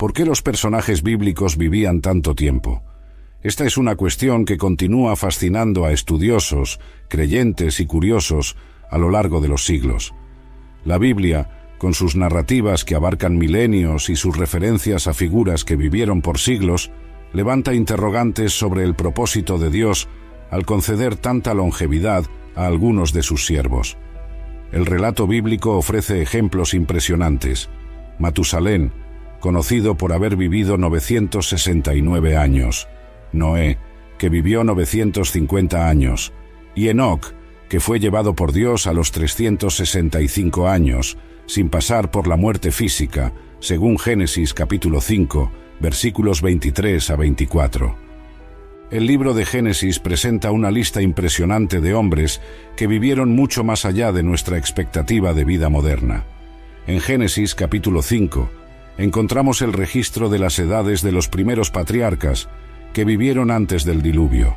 ¿Por qué los personajes bíblicos vivían tanto tiempo? Esta es una cuestión que continúa fascinando a estudiosos, creyentes y curiosos a lo largo de los siglos. La Biblia, con sus narrativas que abarcan milenios y sus referencias a figuras que vivieron por siglos, levanta interrogantes sobre el propósito de Dios al conceder tanta longevidad a algunos de sus siervos. El relato bíblico ofrece ejemplos impresionantes. Matusalén, conocido por haber vivido 969 años, Noé, que vivió 950 años, y Enoc, que fue llevado por Dios a los 365 años, sin pasar por la muerte física, según Génesis capítulo 5, versículos 23 a 24. El libro de Génesis presenta una lista impresionante de hombres que vivieron mucho más allá de nuestra expectativa de vida moderna. En Génesis capítulo 5, encontramos el registro de las edades de los primeros patriarcas que vivieron antes del diluvio.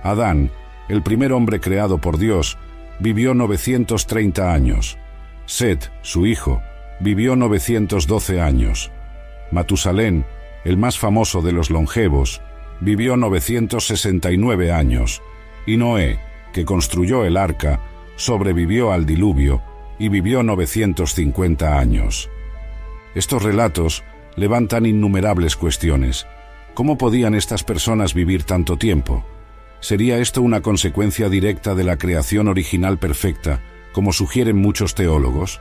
Adán, el primer hombre creado por Dios, vivió 930 años. Set, su hijo, vivió 912 años. Matusalén, el más famoso de los longevos, vivió 969 años. Y Noé, que construyó el arca, sobrevivió al diluvio y vivió 950 años. Estos relatos levantan innumerables cuestiones. ¿Cómo podían estas personas vivir tanto tiempo? ¿Sería esto una consecuencia directa de la creación original perfecta, como sugieren muchos teólogos?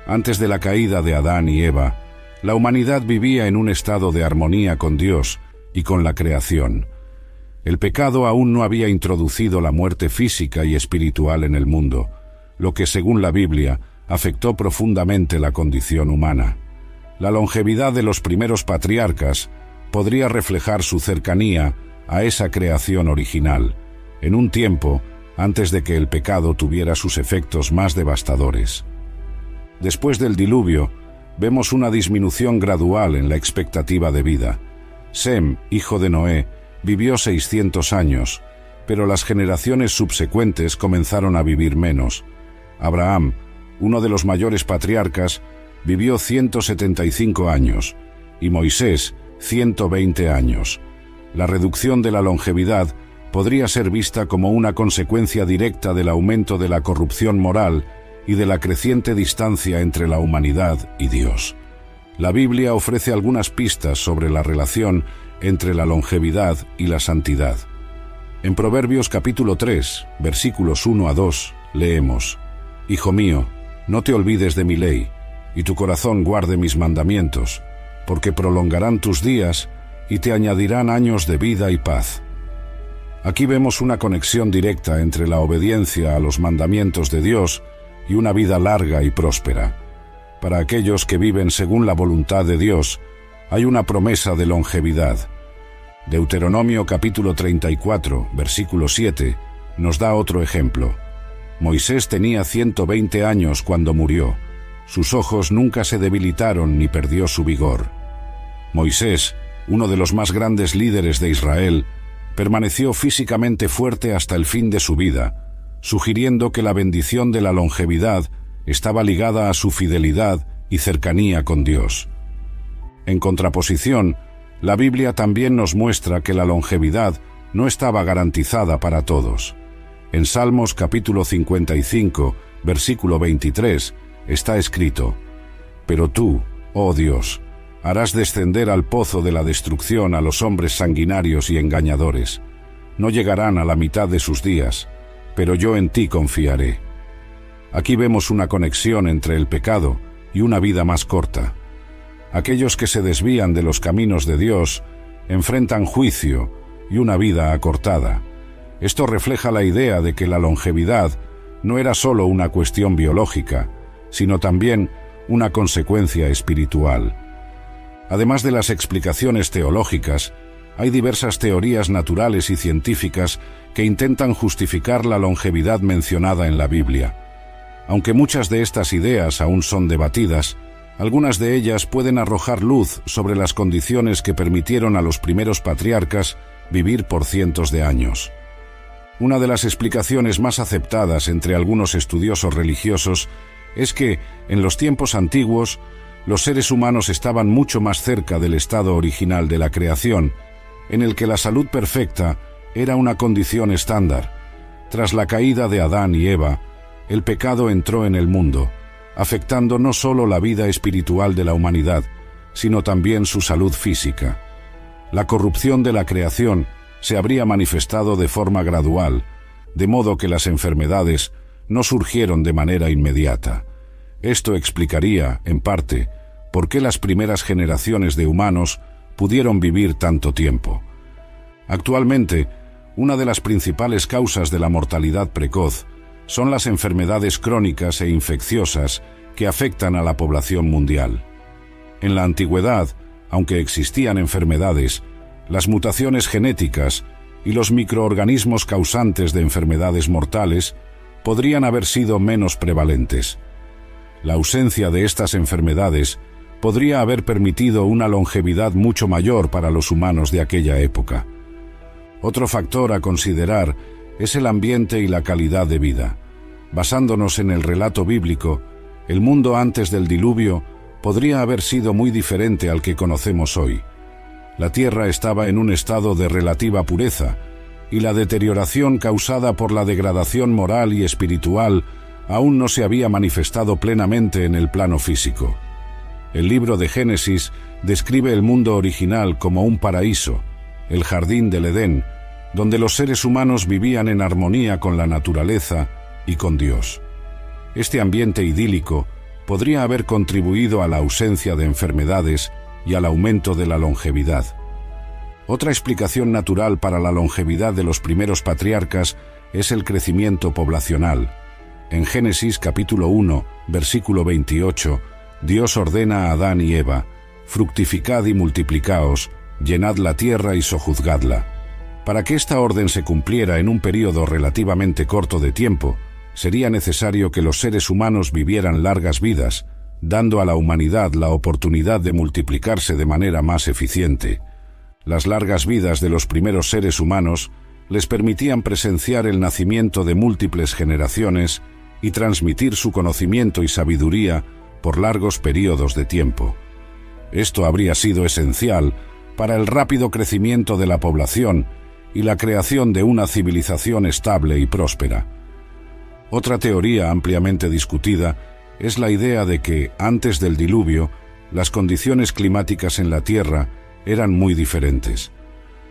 Antes de la caída de Adán y Eva, la humanidad vivía en un estado de armonía con Dios y con la creación. El pecado aún no había introducido la muerte física y espiritual en el mundo, lo que, según la Biblia, afectó profundamente la condición humana. La longevidad de los primeros patriarcas podría reflejar su cercanía a esa creación original, en un tiempo antes de que el pecado tuviera sus efectos más devastadores. Después del diluvio, vemos una disminución gradual en la expectativa de vida. Sem, hijo de Noé, vivió 600 años, pero las generaciones subsecuentes comenzaron a vivir menos. Abraham, uno de los mayores patriarcas, vivió 175 años, y Moisés, 120 años. La reducción de la longevidad podría ser vista como una consecuencia directa del aumento de la corrupción moral y de la creciente distancia entre la humanidad y Dios. La Biblia ofrece algunas pistas sobre la relación entre la longevidad y la santidad. En Proverbios capítulo 3, versículos 1 a 2, leemos: Hijo mío, no te olvides de mi ley, y tu corazón guarde mis mandamientos, porque prolongarán tus días y te añadirán años de vida y paz. Aquí vemos una conexión directa entre la obediencia a los mandamientos de Dios y una vida larga y próspera. Para aquellos que viven según la voluntad de Dios, hay una promesa de longevidad. Deuteronomio capítulo 34, versículo 7, nos da otro ejemplo. Moisés tenía 120 años cuando murió. Sus ojos nunca se debilitaron ni perdió su vigor. Moisés, uno de los más grandes líderes de Israel, permaneció físicamente fuerte hasta el fin de su vida, sugiriendo que la bendición de la longevidad estaba ligada a su fidelidad y cercanía con Dios. En contraposición, la Biblia también nos muestra que la longevidad no estaba garantizada para todos. En Salmos capítulo 55, versículo 23, está escrito: Pero tú, oh Dios, harás descender al pozo de la destrucción a los hombres sanguinarios y engañadores. No llegarán a la mitad de sus días, pero yo en ti confiaré. Aquí vemos una conexión entre el pecado y una vida más corta. Aquellos que se desvían de los caminos de Dios enfrentan juicio y una vida acortada. Esto refleja la idea de que la longevidad no era solo una cuestión biológica, sino también una consecuencia espiritual. Además de las explicaciones teológicas, hay diversas teorías naturales y científicas que intentan justificar la longevidad mencionada en la Biblia. Aunque muchas de estas ideas aún son debatidas, algunas de ellas pueden arrojar luz sobre las condiciones que permitieron a los primeros patriarcas vivir por cientos de años. Una de las explicaciones más aceptadas entre algunos estudiosos religiosos es que, en los tiempos antiguos, los seres humanos estaban mucho más cerca del estado original de la creación, en el que la salud perfecta era una condición estándar. Tras la caída de Adán y Eva, el pecado entró en el mundo, afectando no solo la vida espiritual de la humanidad, sino también su salud física. La corrupción de la creación se habría manifestado de forma gradual, de modo que las enfermedades no surgieron de manera inmediata. Esto explicaría, en parte, por qué las primeras generaciones de humanos pudieron vivir tanto tiempo. Actualmente, una de las principales causas de la mortalidad precoz son las enfermedades crónicas e infecciosas que afectan a la población mundial. En la antigüedad, aunque existían enfermedades, las mutaciones genéticas y los microorganismos causantes de enfermedades mortales podrían haber sido menos prevalentes. La ausencia de estas enfermedades podría haber permitido una longevidad mucho mayor para los humanos de aquella época. Otro factor a considerar es el ambiente y la calidad de vida. Basándonos en el relato bíblico, el mundo antes del diluvio podría haber sido muy diferente al que conocemos hoy. La tierra estaba en un estado de relativa pureza, y la deterioración causada por la degradación moral y espiritual aún no se había manifestado plenamente en el plano físico. El libro de Génesis describe el mundo original como un paraíso, el jardín del Edén, donde los seres humanos vivían en armonía con la naturaleza y con Dios. Este ambiente idílico podría haber contribuido a la ausencia de enfermedades y al aumento de la longevidad. Otra explicación natural para la longevidad de los primeros patriarcas es el crecimiento poblacional. En Génesis capítulo 1, versículo 28, Dios ordena a Adán y Eva: «Fructificad y multiplicaos, llenad la tierra y sojuzgadla». Para que esta orden se cumpliera en un período relativamente corto de tiempo, sería necesario que los seres humanos vivieran largas vidas, dando a la humanidad la oportunidad de multiplicarse de manera más eficiente. Las largas vidas de los primeros seres humanos les permitían presenciar el nacimiento de múltiples generaciones y transmitir su conocimiento y sabiduría por largos periodos de tiempo. Esto habría sido esencial para el rápido crecimiento de la población y la creación de una civilización estable y próspera. Otra teoría ampliamente discutida es la idea de que, antes del diluvio, las condiciones climáticas en la Tierra eran muy diferentes.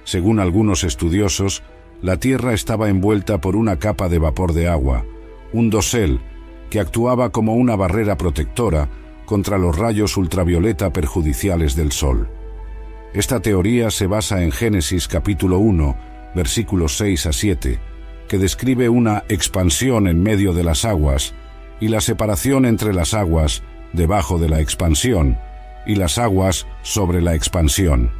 Según algunos estudiosos, la Tierra estaba envuelta por una capa de vapor de agua, un dosel, que actuaba como una barrera protectora contra los rayos ultravioleta perjudiciales del Sol. Esta teoría se basa en Génesis capítulo 1, versículos 6 a 7, que describe una expansión en medio de las aguas y la separación entre las aguas debajo de la expansión y las aguas sobre la expansión.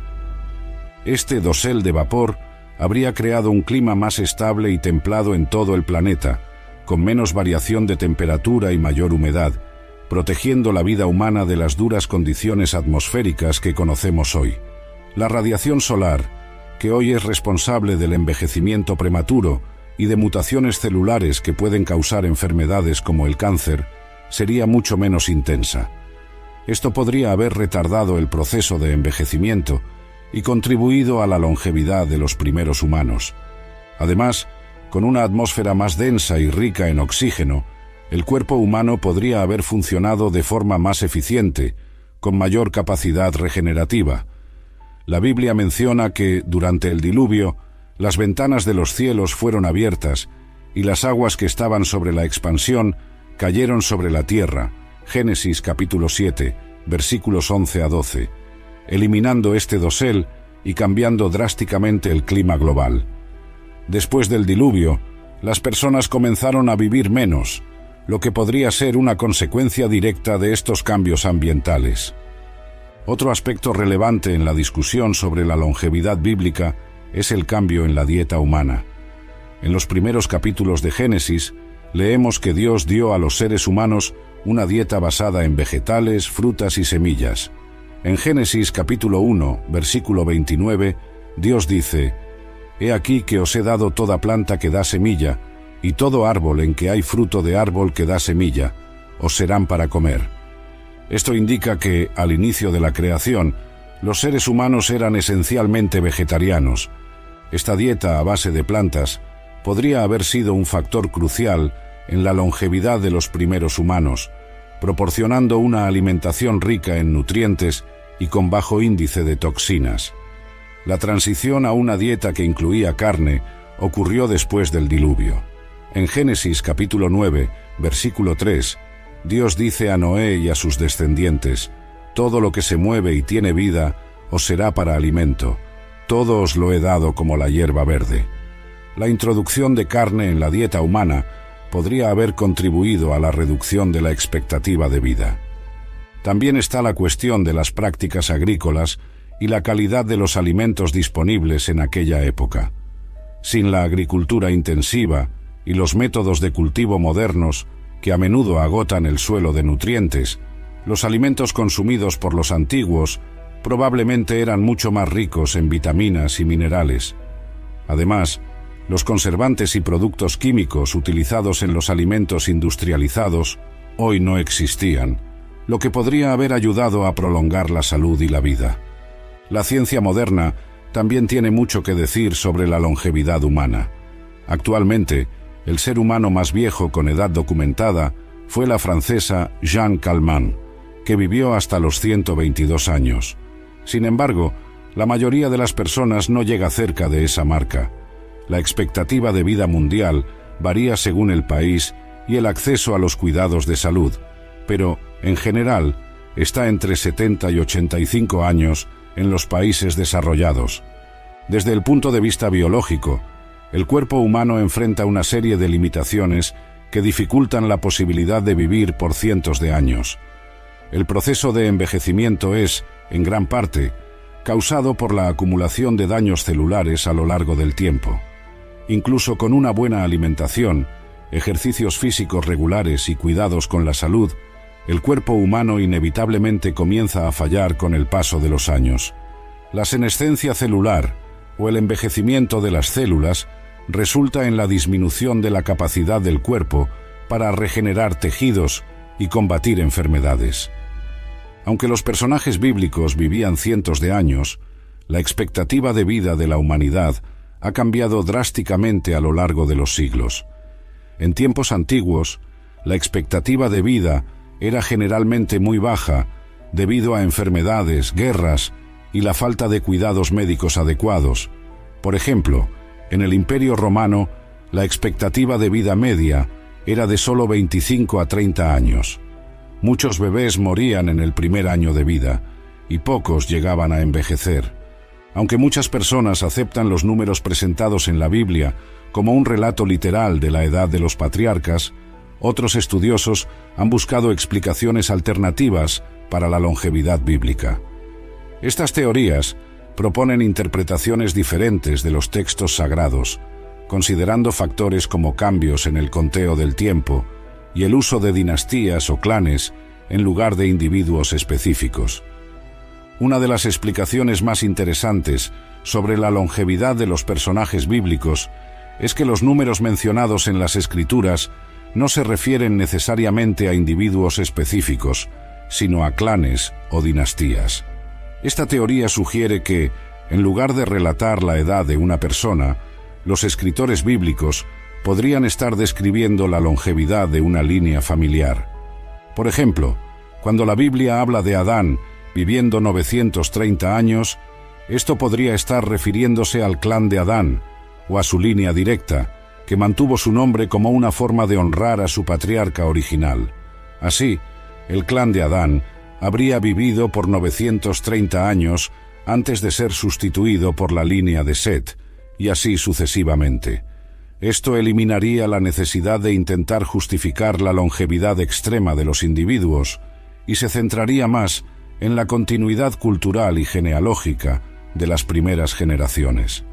Este dosel de vapor habría creado un clima más estable y templado en todo el planeta, con menos variación de temperatura y mayor humedad, protegiendo la vida humana de las duras condiciones atmosféricas que conocemos hoy. La radiación solar, que hoy es responsable del envejecimiento prematuro y de mutaciones celulares que pueden causar enfermedades como el cáncer, sería mucho menos intensa. Esto podría haber retardado el proceso de envejecimiento y contribuido a la longevidad de los primeros humanos. Además, con una atmósfera más densa y rica en oxígeno, el cuerpo humano podría haber funcionado de forma más eficiente, con mayor capacidad regenerativa. La Biblia menciona que, durante el diluvio, las ventanas de los cielos fueron abiertas y las aguas que estaban sobre la expansión cayeron sobre la tierra. Génesis capítulo 7, versículos 11 a 12, eliminando este dosel y cambiando drásticamente el clima global. Después del diluvio, las personas comenzaron a vivir menos, lo que podría ser una consecuencia directa de estos cambios ambientales. Otro aspecto relevante en la discusión sobre la longevidad bíblica es el cambio en la dieta humana. En los primeros capítulos de Génesis, leemos que Dios dio a los seres humanos una dieta basada en vegetales, frutas y semillas. En Génesis capítulo 1, versículo 29, Dios dice: «He aquí que os he dado toda planta que da semilla, y todo árbol en que hay fruto de árbol que da semilla, os serán para comer». Esto indica que, al inicio de la creación, los seres humanos eran esencialmente vegetarianos. Esta dieta a base de plantas podría haber sido un factor crucial en la longevidad de los primeros humanos, proporcionando una alimentación rica en nutrientes y con bajo índice de toxinas. La transición a una dieta que incluía carne ocurrió después del diluvio. En Génesis capítulo 9, versículo 3, Dios dice a Noé y a sus descendientes: «Todo lo que se mueve y tiene vida os será para alimento. Todo os lo he dado como la hierba verde». La introducción de carne en la dieta humana podría haber contribuido a la reducción de la expectativa de vida. También está la cuestión de las prácticas agrícolas y la calidad de los alimentos disponibles en aquella época. Sin la agricultura intensiva y los métodos de cultivo modernos, que a menudo agotan el suelo de nutrientes, los alimentos consumidos por los antiguos probablemente eran mucho más ricos en vitaminas y minerales. Además, los conservantes y productos químicos utilizados en los alimentos industrializados hoy no existían, lo que podría haber ayudado a prolongar la salud y la vida. La ciencia moderna también tiene mucho que decir sobre la longevidad humana. Actualmente, el ser humano más viejo con edad documentada fue la francesa Jeanne Calment, que vivió hasta los 122 años. Sin embargo, la mayoría de las personas no llega cerca de esa marca. La expectativa de vida mundial varía según el país y el acceso a los cuidados de salud, pero, en general, está entre 70 y 85 años en los países desarrollados. Desde el punto de vista biológico, el cuerpo humano enfrenta una serie de limitaciones que dificultan la posibilidad de vivir por cientos de años. El proceso de envejecimiento es, en gran parte, causado por la acumulación de daños celulares a lo largo del tiempo. Incluso con una buena alimentación, ejercicios físicos regulares y cuidados con la salud, el cuerpo humano inevitablemente comienza a fallar con el paso de los años. La senescencia celular, o el envejecimiento de las células, resulta en la disminución de la capacidad del cuerpo para regenerar tejidos y combatir enfermedades. Aunque los personajes bíblicos vivían cientos de años, la expectativa de vida de la humanidad ha cambiado drásticamente a lo largo de los siglos. En tiempos antiguos, la expectativa de vida era generalmente muy baja debido a enfermedades, guerras y la falta de cuidados médicos adecuados. Por ejemplo, en el Imperio Romano, la expectativa de vida media era de solo 25 a 30 años. Muchos bebés morían en el primer año de vida y pocos llegaban a envejecer. Aunque muchas personas aceptan los números presentados en la Biblia como un relato literal de la edad de los patriarcas, otros estudiosos han buscado explicaciones alternativas para la longevidad bíblica. Estas teorías proponen interpretaciones diferentes de los textos sagrados, considerando factores como cambios en el conteo del tiempo y el uso de dinastías o clanes en lugar de individuos específicos. Una de las explicaciones más interesantes sobre la longevidad de los personajes bíblicos es que los números mencionados en las Escrituras no se refieren necesariamente a individuos específicos, sino a clanes o dinastías. Esta teoría sugiere que, en lugar de relatar la edad de una persona, los escritores bíblicos podrían estar describiendo la longevidad de una línea familiar. Por ejemplo, cuando la Biblia habla de Adán viviendo 930 años, esto podría estar refiriéndose al clan de Adán o a su línea directa, que mantuvo su nombre como una forma de honrar a su patriarca original. Así, el clan de Adán habría vivido por 930 años antes de ser sustituido por la línea de Set, y así sucesivamente. Esto eliminaría la necesidad de intentar justificar la longevidad extrema de los individuos y se centraría más en la continuidad cultural y genealógica de las primeras generaciones.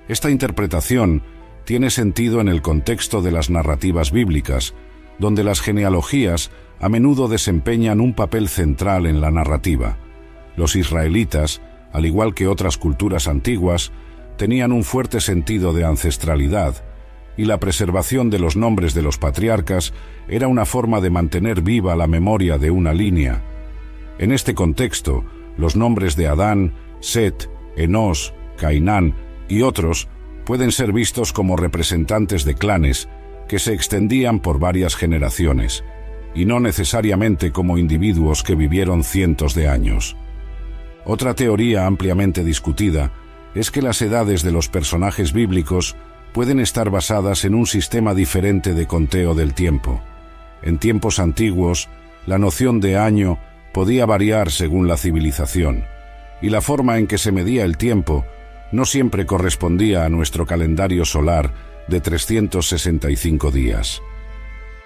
Esta interpretación tiene sentido en el contexto de las narrativas bíblicas, donde las genealogías a menudo desempeñan un papel central en la narrativa. Los israelitas, al igual que otras culturas antiguas, tenían un fuerte sentido de ancestralidad, y la preservación de los nombres de los patriarcas era una forma de mantener viva la memoria de una línea, En este contexto, los nombres de Adán, Set, Enós, Cainán y otros pueden ser vistos como representantes de clanes que se extendían por varias generaciones, y no necesariamente como individuos que vivieron cientos de años. Otra teoría ampliamente discutida es que las edades de los personajes bíblicos pueden estar basadas en un sistema diferente de conteo del tiempo. En tiempos antiguos, la noción de año podía variar según la civilización, y la forma en que se medía el tiempo no siempre correspondía a nuestro calendario solar de 365 días.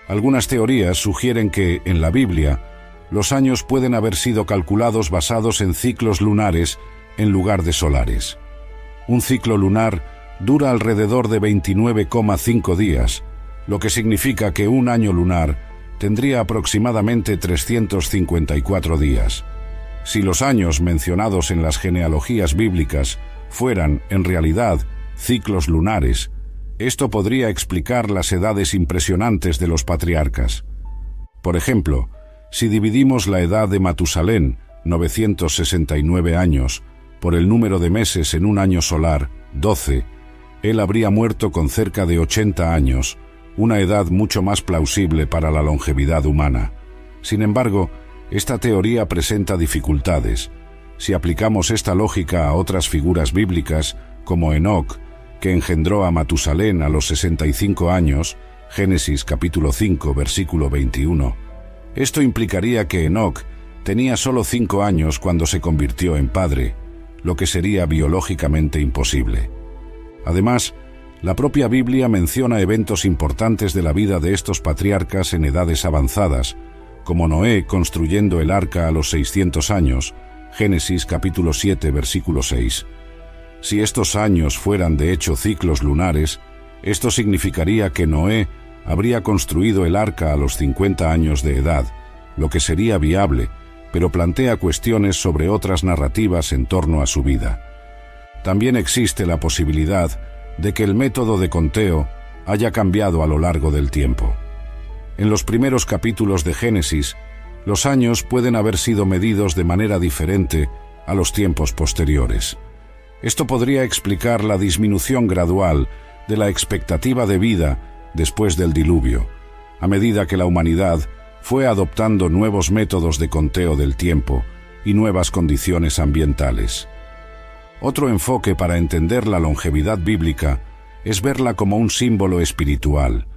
Algunas teorías sugieren que, en la Biblia, los años pueden haber sido calculados basados en ciclos lunares en lugar de solares. Un ciclo lunar dura alrededor de 29,5 días, lo que significa que un año lunar tendría aproximadamente 354 días. Si los años mencionados en las genealogías bíblicas fueran, en realidad, ciclos lunares, esto podría explicar las edades impresionantes de los patriarcas. Por ejemplo, si dividimos la edad de Matusalén, 969 años, por el número de meses en un año solar, 12, él habría muerto con cerca de 80 años, una edad mucho más plausible para la longevidad humana. Sin embargo, esta teoría presenta dificultades. Si aplicamos esta lógica a otras figuras bíblicas, como Enoc, que engendró a Matusalén a los 65 años, Génesis capítulo 5, versículo 21, esto implicaría que Enoc tenía solo 5 años cuando se convirtió en padre, lo que sería biológicamente imposible. Además, la propia Biblia menciona eventos importantes de la vida de estos patriarcas en edades avanzadas, como Noé construyendo el arca a los 600 años, Génesis capítulo 7, versículo 6. Si estos años fueran de hecho ciclos lunares, esto significaría que Noé habría construido el arca a los 50 años de edad, lo que sería viable, pero plantea cuestiones sobre otras narrativas en torno a su vida. También existe la posibilidad de que el método de conteo haya cambiado a lo largo del tiempo. En los primeros capítulos de Génesis, los años pueden haber sido medidos de manera diferente a los tiempos posteriores. Esto podría explicar la disminución gradual de la expectativa de vida después del diluvio, a medida que la humanidad fue adoptando nuevos métodos de conteo del tiempo y nuevas condiciones ambientales. Otro enfoque para entender la longevidad bíblica es verla como un símbolo espiritual.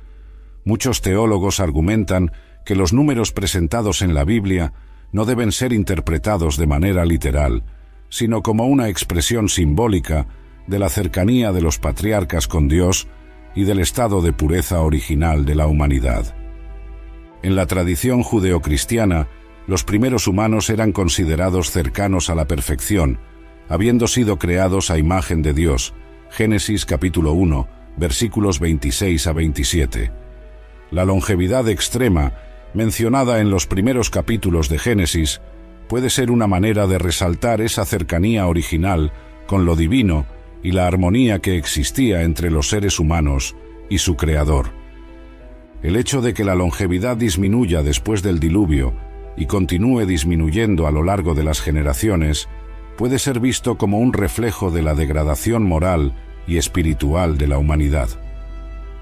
Muchos teólogos argumentan que los números presentados en la Biblia no deben ser interpretados de manera literal, sino como una expresión simbólica de la cercanía de los patriarcas con Dios y del estado de pureza original de la humanidad. En la tradición judeocristiana, los primeros humanos eran considerados cercanos a la perfección, habiendo sido creados a imagen de Dios, Génesis capítulo 1, versículos 26 a 27. La longevidad extrema, mencionada en los primeros capítulos de Génesis, puede ser una manera de resaltar esa cercanía original con lo divino y la armonía que existía entre los seres humanos y su Creador. El hecho de que la longevidad disminuya después del diluvio y continúe disminuyendo a lo largo de las generaciones puede ser visto como un reflejo de la degradación moral y espiritual de la humanidad.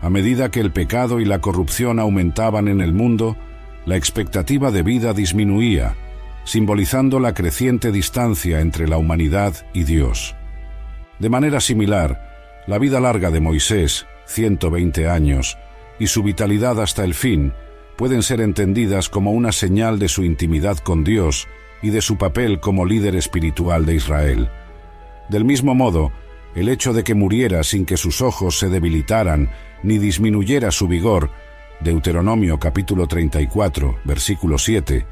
A medida que el pecado y la corrupción aumentaban en el mundo, la expectativa de vida disminuía, simbolizando la creciente distancia entre la humanidad y Dios. De manera similar, la vida larga de Moisés, 120 años, y su vitalidad hasta el fin, pueden ser entendidas como una señal de su intimidad con Dios y de su papel como líder espiritual de Israel. Del mismo modo, el hecho de que muriera sin que sus ojos se debilitaran ni disminuyera su vigor, Deuteronomio capítulo 34, versículo 7,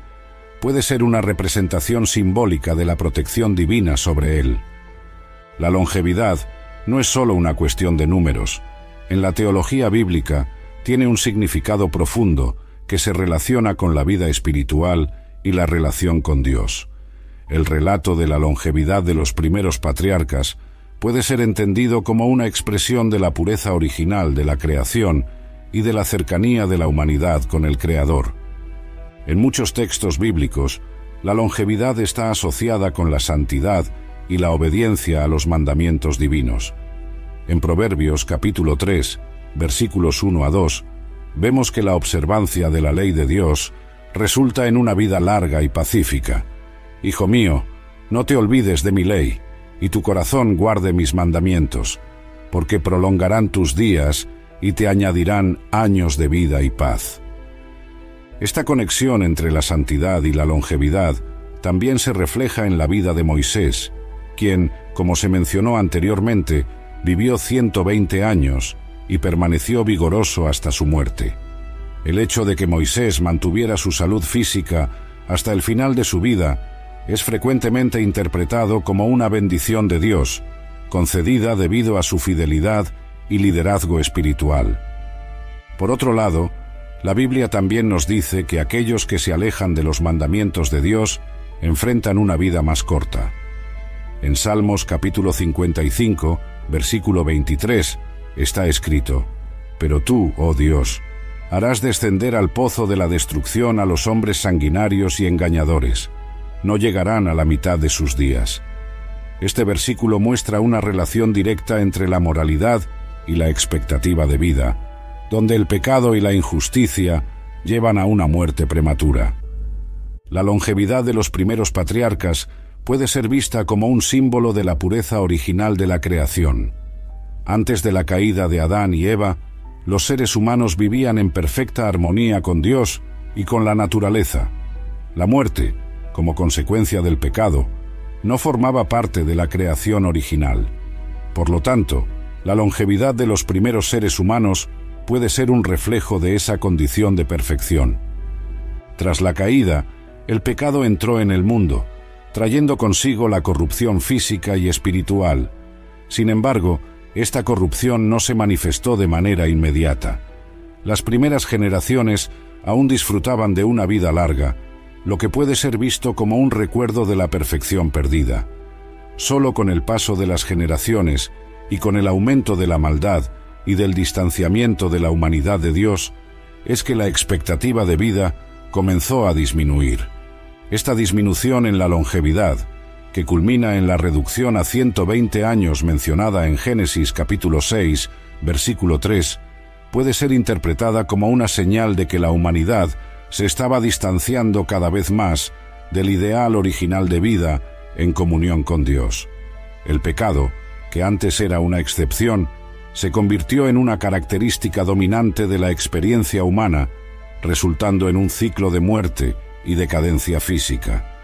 puede ser una representación simbólica de la protección divina sobre él. La longevidad no es solo una cuestión de números. En la teología bíblica tiene un significado profundo que se relaciona con la vida espiritual y la relación con Dios. El relato de la longevidad de los primeros patriarcas puede ser entendido como una expresión de la pureza original de la creación y de la cercanía de la humanidad con el Creador. En muchos textos bíblicos, La longevidad está asociada con la santidad y la obediencia a los mandamientos divinos. En Proverbios capítulo 3, versículos 1 a 2, vemos que la observancia de la ley de Dios resulta en una vida larga y pacífica. Hijo mío, no te olvides de mi ley, y tu corazón guarde mis mandamientos, porque prolongarán tus días y te añadirán años de vida y paz. Esta conexión entre la santidad y la longevidad también se refleja en la vida de Moisés, quien, como se mencionó anteriormente, vivió 120 años y permaneció vigoroso hasta su muerte. El hecho de que Moisés mantuviera su salud física hasta el final de su vida es frecuentemente interpretado como una bendición de Dios, concedida debido a su fidelidad y liderazgo espiritual. Por otro lado, la Biblia también nos dice que aquellos que se alejan de los mandamientos de Dios enfrentan una vida más corta. En Salmos capítulo 55, versículo 23, está escrito: «Pero tú, oh Dios, harás descender al pozo de la destrucción a los hombres sanguinarios y engañadores. No llegarán a la mitad de sus días». Este versículo muestra una relación directa entre la moralidad y la expectativa de vida, donde el pecado y la injusticia llevan a una muerte prematura. La longevidad de los primeros patriarcas puede ser vista como un símbolo de la pureza original de la creación. Antes de la caída de Adán y Eva, los seres humanos vivían en perfecta armonía con Dios y con la naturaleza. La muerte, como consecuencia del pecado, no formaba parte de la creación original. Por lo tanto, la longevidad de los primeros seres humanos puede ser un reflejo de esa condición de perfección. Tras la caída, el pecado entró en el mundo, trayendo consigo la corrupción física y espiritual. Sin embargo, esta corrupción no se manifestó de manera inmediata. Las primeras generaciones aún disfrutaban de una vida larga, lo que puede ser visto como un recuerdo de la perfección perdida. Solo con el paso de las generaciones y con el aumento de la maldad y del distanciamiento de la humanidad de Dios, es que la expectativa de vida comenzó a disminuir. Esta disminución en la longevidad, que culmina en la reducción a 120 años mencionada en Génesis capítulo 6, versículo 3, puede ser interpretada como una señal de que la humanidad se estaba distanciando cada vez más del ideal original de vida en comunión con Dios. El pecado, que antes era una excepción, se convirtió en una característica dominante de la experiencia humana, resultando en un ciclo de muerte y decadencia física.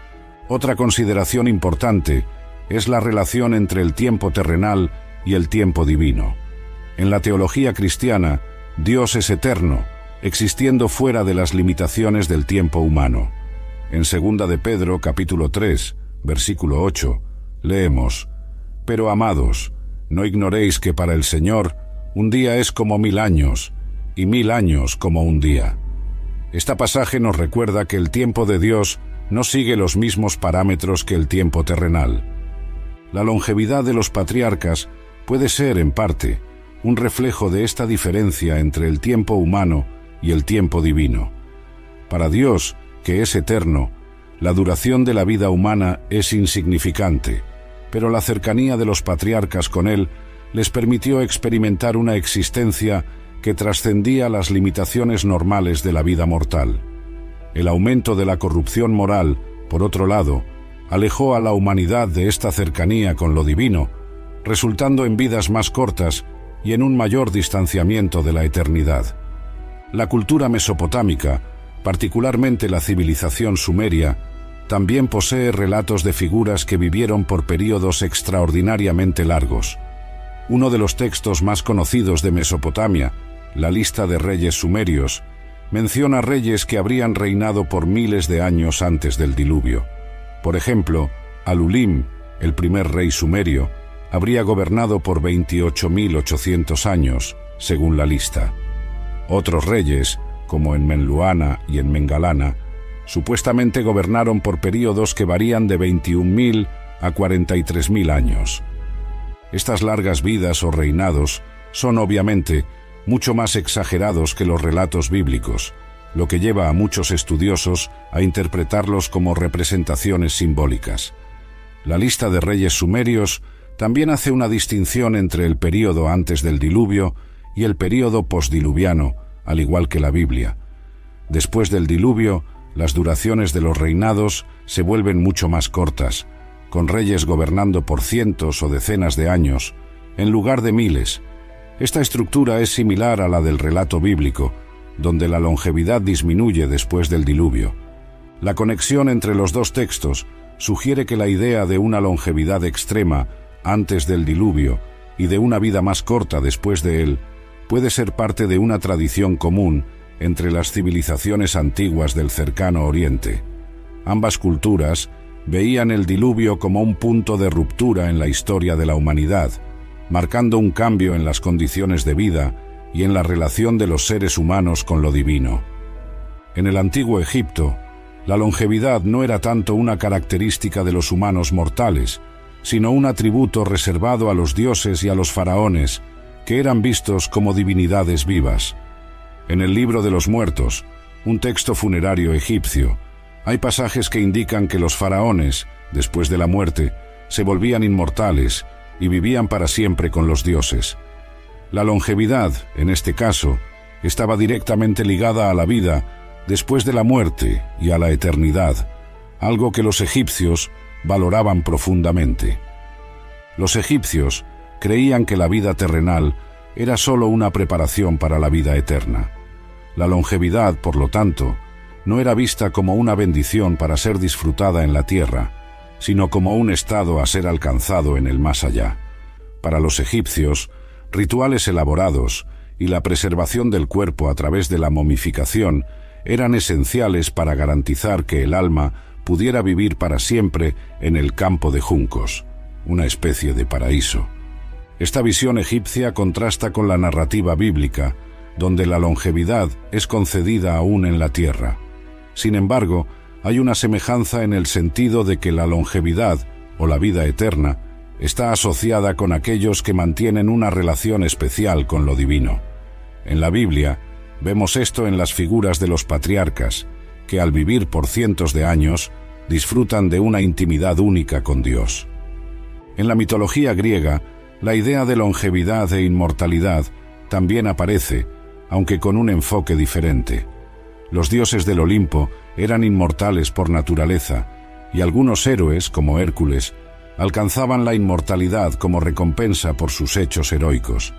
Otra consideración importante es la relación entre el tiempo terrenal y el tiempo divino. En la teología cristiana, Dios es eterno, existiendo fuera de las limitaciones del tiempo humano. En 2 de Pedro, capítulo 3, versículo 8, leemos: «Pero amados, no ignoréis que para el Señor un día es como 1000 años, y 1000 años como un día». Este pasaje nos recuerda que el tiempo de Dios no sigue los mismos parámetros que el tiempo terrenal. La longevidad de los patriarcas puede ser, en parte, un reflejo de esta diferencia entre el tiempo humano y el tiempo divino. Para Dios, que es eterno, la duración de la vida humana es insignificante, pero la cercanía de los patriarcas con Él les permitió experimentar una existencia que trascendía las limitaciones normales de la vida mortal. El aumento de la corrupción moral, por otro lado, alejó a la humanidad de esta cercanía con lo divino, resultando en vidas más cortas y en un mayor distanciamiento de la eternidad. La cultura mesopotámica, particularmente la civilización sumeria, también posee relatos de figuras que vivieron por períodos extraordinariamente largos. Uno de los textos más conocidos de Mesopotamia, la lista de reyes sumerios, menciona reyes que habrían reinado por miles de años antes del diluvio. Por ejemplo, Alulim, el primer rey sumerio, habría gobernado por 28.800 años, según la lista. Otros reyes, como en Menluana y en Mengalana, supuestamente gobernaron por períodos que varían de 21.000 a 43.000 años. Estas largas vidas o reinados son obviamente mucho más exagerados que los relatos bíblicos, lo que lleva a muchos estudiosos a interpretarlos como representaciones simbólicas. La lista de reyes sumerios también hace una distinción entre el período antes del diluvio y el período postdiluviano, al igual que la Biblia. Después del diluvio, las duraciones de los reinados se vuelven mucho más cortas, con reyes gobernando por cientos o decenas de años, en lugar de miles. Esta estructura es similar a la del relato bíblico, donde la longevidad disminuye después del diluvio. La conexión entre los dos textos sugiere que la idea de una longevidad extrema antes del diluvio y de una vida más corta después de él puede ser parte de una tradición común entre las civilizaciones antiguas del cercano Oriente. Ambas culturas veían el diluvio como un punto de ruptura en la historia de la humanidad, marcando un cambio en las condiciones de vida y en la relación de los seres humanos con lo divino. En el antiguo Egipto, la longevidad no era tanto una característica de los humanos mortales, sino un atributo reservado a los dioses y a los faraones, que eran vistos como divinidades vivas. En el Libro de los Muertos, un texto funerario egipcio, hay pasajes que indican que los faraones, después de la muerte, se volvían inmortales y vivían para siempre con los dioses. La longevidad, en este caso, estaba directamente ligada a la vida después de la muerte y a la eternidad, algo que los egipcios valoraban profundamente. Los egipcios creían que la vida terrenal era solo una preparación para la vida eterna. La longevidad, por lo tanto, no era vista como una bendición para ser disfrutada en la tierra, sino como un estado a ser alcanzado en el más allá. Para los egipcios, rituales elaborados y la preservación del cuerpo a través de la momificación eran esenciales para garantizar que el alma pudiera vivir para siempre en el campo de juncos, una especie de paraíso. Esta visión egipcia contrasta con la narrativa bíblica, donde la longevidad es concedida aún en la tierra. Sin embargo, hay una semejanza en el sentido de que la longevidad, o la vida eterna, está asociada con aquellos que mantienen una relación especial con lo divino. En la Biblia, vemos esto en las figuras de los patriarcas, que al vivir por cientos de años, disfrutan de una intimidad única con Dios. En la mitología griega, la idea de longevidad e inmortalidad también aparece, aunque con un enfoque diferente. Los dioses del Olimpo eran inmortales por naturaleza, y algunos héroes, como Hércules, alcanzaban la inmortalidad como recompensa por sus hechos heroicos.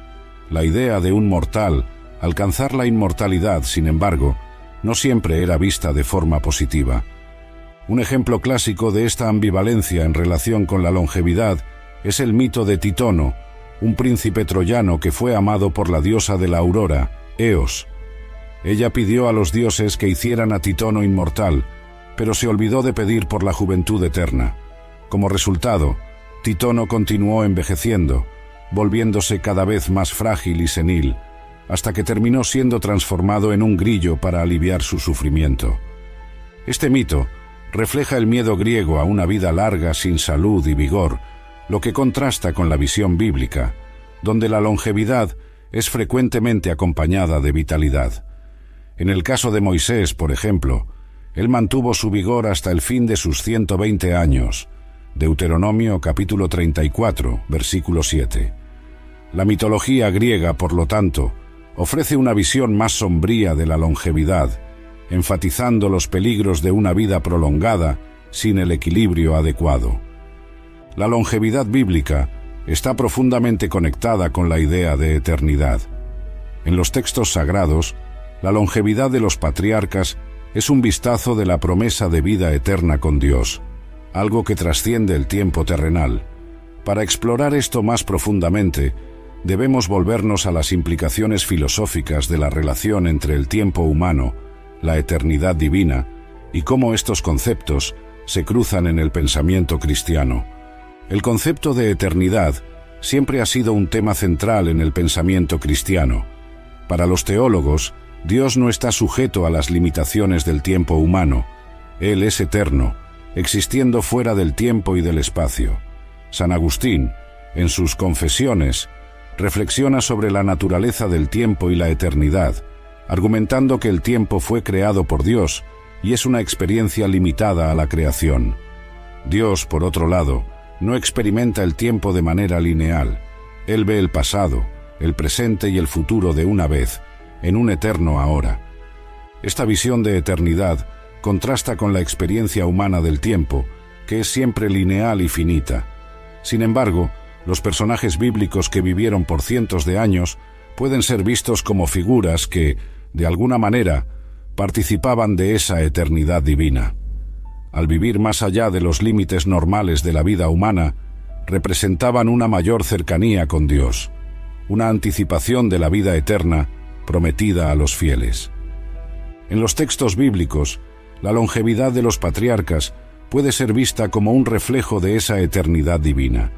La idea de un mortal alcanzar la inmortalidad, sin embargo, no siempre era vista de forma positiva. Un ejemplo clásico de esta ambivalencia en relación con la longevidad es el mito de Titono, un príncipe troyano que fue amado por la diosa de la aurora, Eos. Ella pidió a los dioses que hicieran a Titono inmortal, pero se olvidó de pedir por la juventud eterna. Como resultado, Titono continuó envejeciendo, volviéndose cada vez más frágil y senil, hasta que terminó siendo transformado en un grillo para aliviar su sufrimiento. Este mito refleja el miedo griego a una vida larga sin salud y vigor, lo que contrasta con la visión bíblica, donde la longevidad es frecuentemente acompañada de vitalidad. En el caso de Moisés, por ejemplo, él mantuvo su vigor hasta el fin de sus 120 años. Deuteronomio capítulo 34, versículo 7. La mitología griega, por lo tanto, ofrece una visión más sombría de la longevidad, enfatizando los peligros de una vida prolongada sin el equilibrio adecuado. La longevidad bíblica está profundamente conectada con la idea de eternidad. En los textos sagrados, la longevidad de los patriarcas es un vistazo de la promesa de vida eterna con Dios, algo que trasciende el tiempo terrenal. Para explorar esto más profundamente, debemos volvernos a las implicaciones filosóficas de la relación entre el tiempo humano, la eternidad divina, y cómo estos conceptos se cruzan en el pensamiento cristiano. El concepto de eternidad siempre ha sido un tema central en el pensamiento cristiano. Para los teólogos, Dios no está sujeto a las limitaciones del tiempo humano. Él es eterno, existiendo fuera del tiempo y del espacio. San Agustín, en sus Confesiones, reflexiona sobre la naturaleza del tiempo y la eternidad, argumentando que el tiempo fue creado por Dios y es una experiencia limitada a la creación. Dios, por otro lado, no experimenta el tiempo de manera lineal. Él ve el pasado, el presente y el futuro de una vez, en un eterno ahora. Esta visión de eternidad contrasta con la experiencia humana del tiempo, que es siempre lineal y finita. Sin embargo, los personajes bíblicos que vivieron por cientos de años pueden ser vistos como figuras que, de alguna manera, participaban de esa eternidad divina. Al vivir más allá de los límites normales de la vida humana, representaban una mayor cercanía con Dios, una anticipación de la vida eterna prometida a los fieles. En los textos bíblicos, la longevidad de los patriarcas puede ser vista como un reflejo de esa eternidad divina.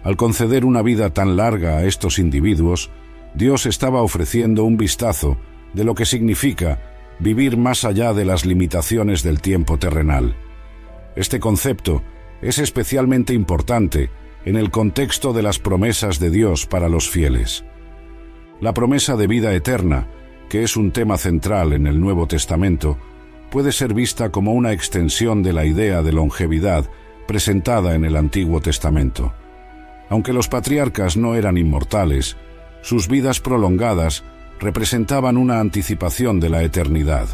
Al conceder una vida tan larga a estos individuos, Dios estaba ofreciendo un vistazo de lo que significa vivir más allá de las limitaciones del tiempo terrenal. Este concepto es especialmente importante en el contexto de las promesas de Dios para los fieles. La promesa de vida eterna, que es un tema central en el Nuevo Testamento, puede ser vista como una extensión de la idea de longevidad presentada en el Antiguo Testamento. Aunque los patriarcas no eran inmortales, sus vidas prolongadas representaban una anticipación de la eternidad.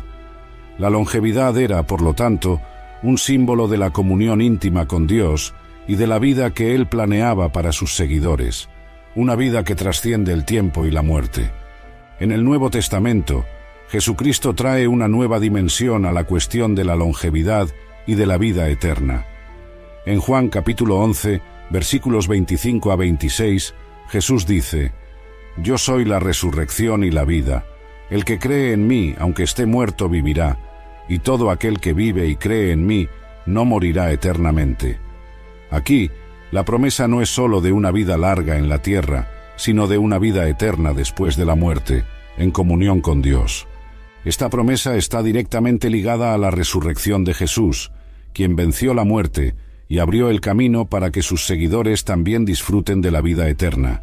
La longevidad era, por lo tanto, un símbolo de la comunión íntima con Dios y de la vida que Él planeaba para sus seguidores, una vida que trasciende el tiempo y la muerte. En el Nuevo Testamento, Jesucristo trae una nueva dimensión a la cuestión de la longevidad y de la vida eterna. En Juan capítulo 11, versículos 25 a 26, Jesús dice: «Yo soy la resurrección y la vida. El que cree en mí, aunque esté muerto, vivirá, y todo aquel que vive y cree en mí no morirá eternamente». Aquí, la promesa no es sólo de una vida larga en la tierra, sino de una vida eterna después de la muerte, en comunión con Dios. Esta promesa está directamente ligada a la resurrección de Jesús, quien venció la muerte y abrió el camino para que sus seguidores también disfruten de la vida eterna.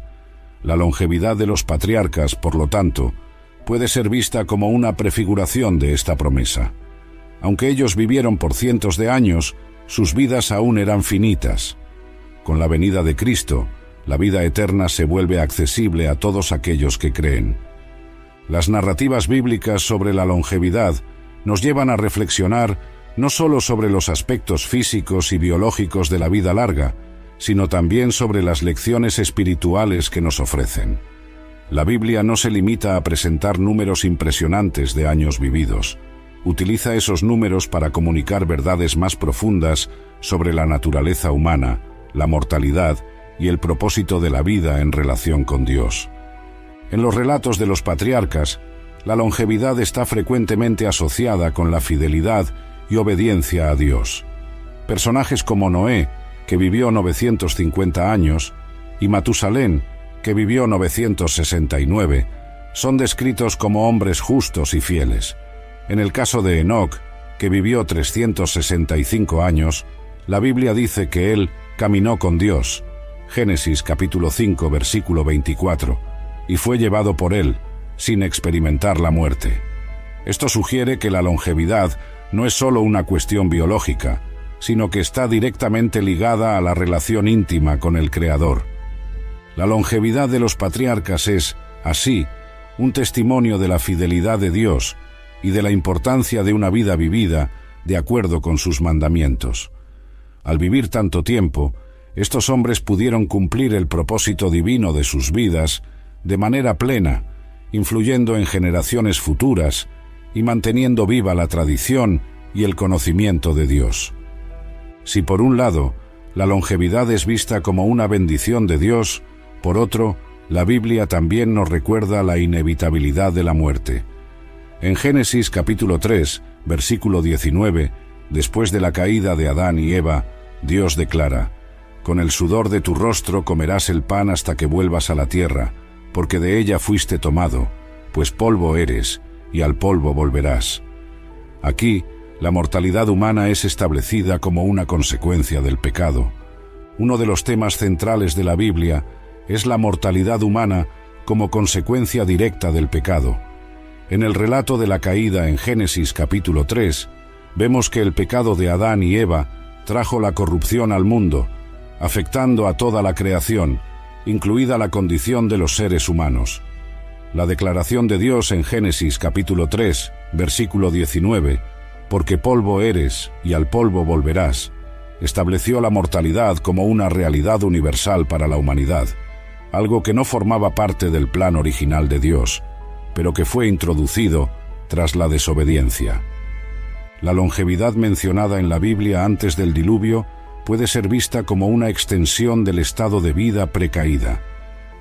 La longevidad de los patriarcas, por lo tanto, puede ser vista como una prefiguración de esta promesa. Aunque ellos vivieron por cientos de años, sus vidas aún eran finitas. Con la venida de Cristo, la vida eterna se vuelve accesible a todos aquellos que creen. Las narrativas bíblicas sobre la longevidad nos llevan a reflexionar no solo sobre los aspectos físicos y biológicos de la vida larga, sino también sobre las lecciones espirituales que nos ofrecen. La Biblia no se limita a presentar números impresionantes de años vividos. Utiliza esos números para comunicar verdades más profundas sobre la naturaleza humana, la mortalidad y el propósito de la vida en relación con Dios. En los relatos de los patriarcas, la longevidad está frecuentemente asociada con la fidelidad y obediencia a Dios. Personajes como Noé, que vivió 950 años, y Matusalén, que vivió 969, son descritos como hombres justos y fieles. En el caso de Enoc, que vivió 365 años, la Biblia dice que él caminó con Dios, Génesis capítulo 5, versículo 24, y fue llevado por él, sin experimentar la muerte. Esto sugiere que la longevidad no es solo una cuestión biológica, sino que está directamente ligada a la relación íntima con el Creador. La longevidad de los patriarcas es, así, un testimonio de la fidelidad de Dios y de la importancia de una vida vivida de acuerdo con sus mandamientos. Al vivir tanto tiempo, estos hombres pudieron cumplir el propósito divino de sus vidas de manera plena, influyendo en generaciones futuras y manteniendo viva la tradición y el conocimiento de Dios. Si por un lado, la longevidad es vista como una bendición de Dios, por otro, la Biblia también nos recuerda la inevitabilidad de la muerte. En Génesis capítulo 3, versículo 19, después de la caída de Adán y Eva, Dios declara: «Con el sudor de tu rostro comerás el pan hasta que vuelvas a la tierra, porque de ella fuiste tomado, pues polvo eres, y al polvo volverás». Aquí, la mortalidad humana es establecida como una consecuencia del pecado. Uno de los temas centrales de la Biblia es la mortalidad humana como consecuencia directa del pecado. En el relato de la caída en Génesis capítulo 3, vemos que el pecado de Adán y Eva trajo la corrupción al mundo, afectando a toda la creación, incluida la condición de los seres humanos. La declaración de Dios en Génesis capítulo 3, versículo 19, «Porque polvo eres y al polvo volverás», estableció la mortalidad como una realidad universal para la humanidad, algo que no formaba parte del plan original de Dios, pero que fue introducido tras la desobediencia. La longevidad mencionada en la Biblia antes del diluvio puede ser vista como una extensión del estado de vida precaída.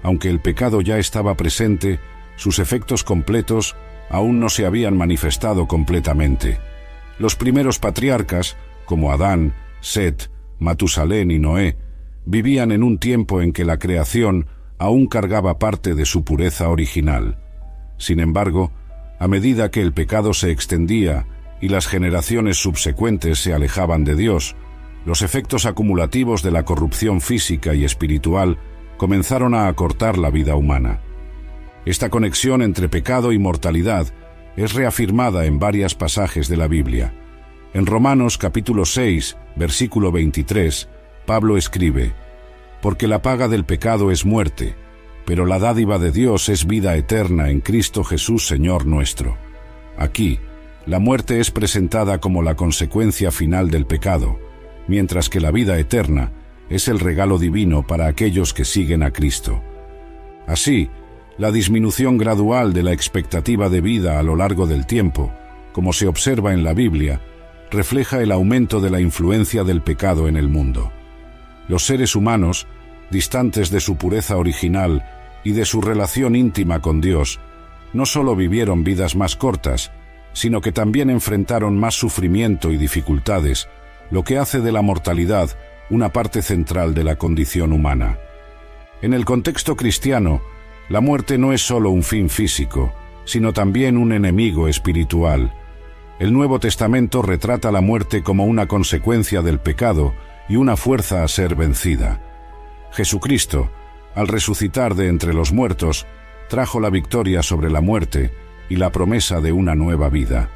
Aunque el pecado ya estaba presente, sus efectos completos aún no se habían manifestado completamente. Los primeros patriarcas, como Adán, Set, Matusalén y Noé, vivían en un tiempo en que la creación aún cargaba parte de su pureza original. Sin embargo, a medida que el pecado se extendía y las generaciones subsecuentes se alejaban de Dios, los efectos acumulativos de la corrupción física y espiritual comenzaron a acortar la vida humana. Esta conexión entre pecado y mortalidad es reafirmada en varios pasajes de la Biblia. En Romanos capítulo 6, versículo 23, Pablo escribe: «Porque la paga del pecado es muerte, pero la dádiva de Dios es vida eterna en Cristo Jesús Señor nuestro». Aquí, la muerte es presentada como la consecuencia final del pecado, mientras que la vida eterna es el regalo divino para aquellos que siguen a Cristo. Así, la disminución gradual de la expectativa de vida a lo largo del tiempo, como se observa en la Biblia, refleja el aumento de la influencia del pecado en el mundo. Los seres humanos, distantes de su pureza original y de su relación íntima con Dios, no solo vivieron vidas más cortas, sino que también enfrentaron más sufrimiento y dificultades, lo que hace de la mortalidad una parte central de la condición humana. En el contexto cristiano, la muerte no es solo un fin físico, sino también un enemigo espiritual. El Nuevo Testamento retrata la muerte como una consecuencia del pecado y una fuerza a ser vencida. Jesucristo, al resucitar de entre los muertos, trajo la victoria sobre la muerte y la promesa de una nueva vida.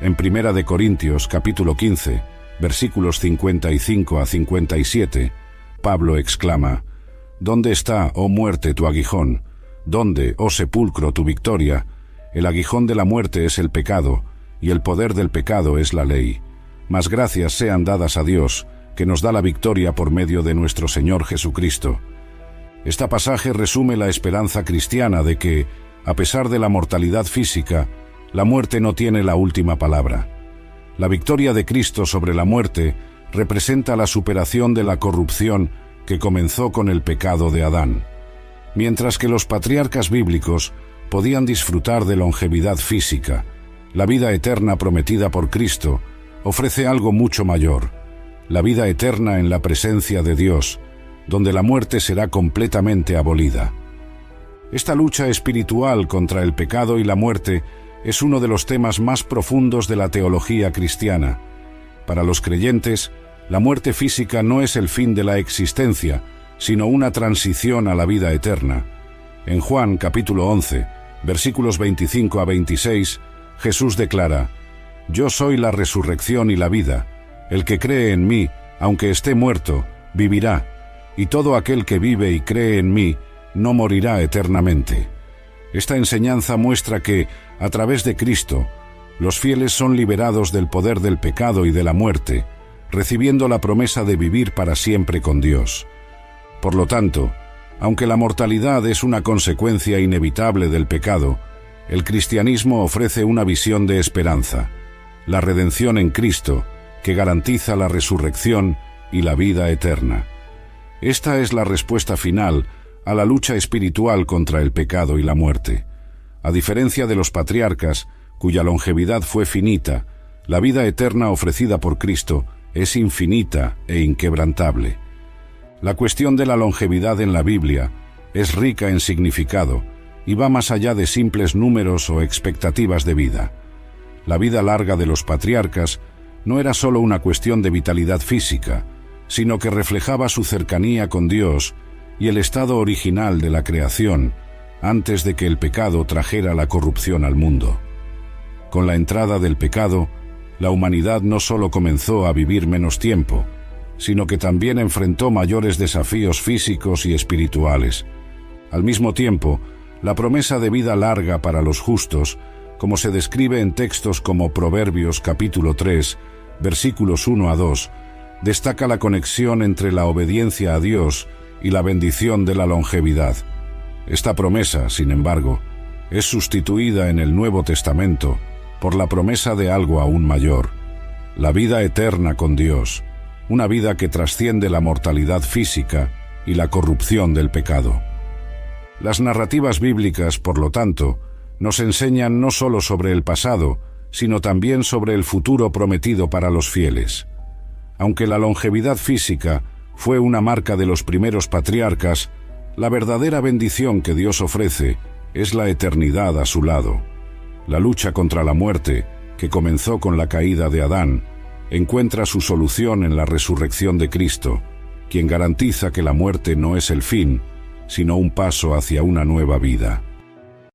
En 1 Corintios capítulo 15, versículos 55 a 57, Pablo exclama: «¿Dónde está, oh muerte, tu aguijón? ¿Dónde, oh sepulcro, tu victoria? El aguijón de la muerte es el pecado, y el poder del pecado es la ley. Mas gracias sean dadas a Dios, que nos da la victoria por medio de nuestro Señor Jesucristo». Este pasaje resume la esperanza cristiana de que, a pesar de la mortalidad física, la muerte no tiene la última palabra. La victoria de Cristo sobre la muerte representa la superación de la corrupción que comenzó con el pecado de Adán. Mientras que los patriarcas bíblicos podían disfrutar de longevidad física, la vida eterna prometida por Cristo ofrece algo mucho mayor: la vida eterna en la presencia de Dios, donde la muerte será completamente abolida. Esta lucha espiritual contra el pecado y la muerte es uno de los temas más profundos de la teología cristiana. Para los creyentes, la muerte física no es el fin de la existencia, sino una transición a la vida eterna. En Juan capítulo 11, versículos 25 a 26, Jesús declara: «Yo soy la resurrección y la vida. El que cree en mí, aunque esté muerto, vivirá, y todo aquel que vive y cree en mí, no morirá eternamente». Esta enseñanza muestra que, a través de Cristo, los fieles son liberados del poder del pecado y de la muerte, recibiendo la promesa de vivir para siempre con Dios. Por lo tanto, aunque la mortalidad es una consecuencia inevitable del pecado, el cristianismo ofrece una visión de esperanza: la redención en Cristo, que garantiza la resurrección y la vida eterna. Esta es la respuesta final a la lucha espiritual contra el pecado y la muerte. A diferencia de los patriarcas, cuya longevidad fue finita, la vida eterna ofrecida por Cristo es infinita e inquebrantable. La cuestión de la longevidad en la Biblia es rica en significado y va más allá de simples números o expectativas de vida. La vida larga de los patriarcas no era solo una cuestión de vitalidad física, sino que reflejaba su cercanía con Dios y el estado original de la creación, antes de que el pecado trajera la corrupción al mundo. Con la entrada del pecado, la humanidad no solo comenzó a vivir menos tiempo, sino que también enfrentó mayores desafíos físicos y espirituales. Al mismo tiempo, la promesa de vida larga para los justos, como se describe en textos como Proverbios capítulo 3, versículos 1 a 2, destaca la conexión entre la obediencia a Dios y la bendición de la longevidad. Esta promesa, sin embargo, es sustituida en el Nuevo Testamento por la promesa de algo aún mayor, la vida eterna con Dios, una vida que trasciende la mortalidad física y la corrupción del pecado. Las narrativas bíblicas, por lo tanto, nos enseñan no solo sobre el pasado, sino también sobre el futuro prometido para los fieles. Aunque la longevidad física fue una marca de los primeros patriarcas, la verdadera bendición que Dios ofrece es la eternidad a su lado. La lucha contra la muerte, que comenzó con la caída de Adán, encuentra su solución en la resurrección de Cristo, quien garantiza que la muerte no es el fin, sino un paso hacia una nueva vida.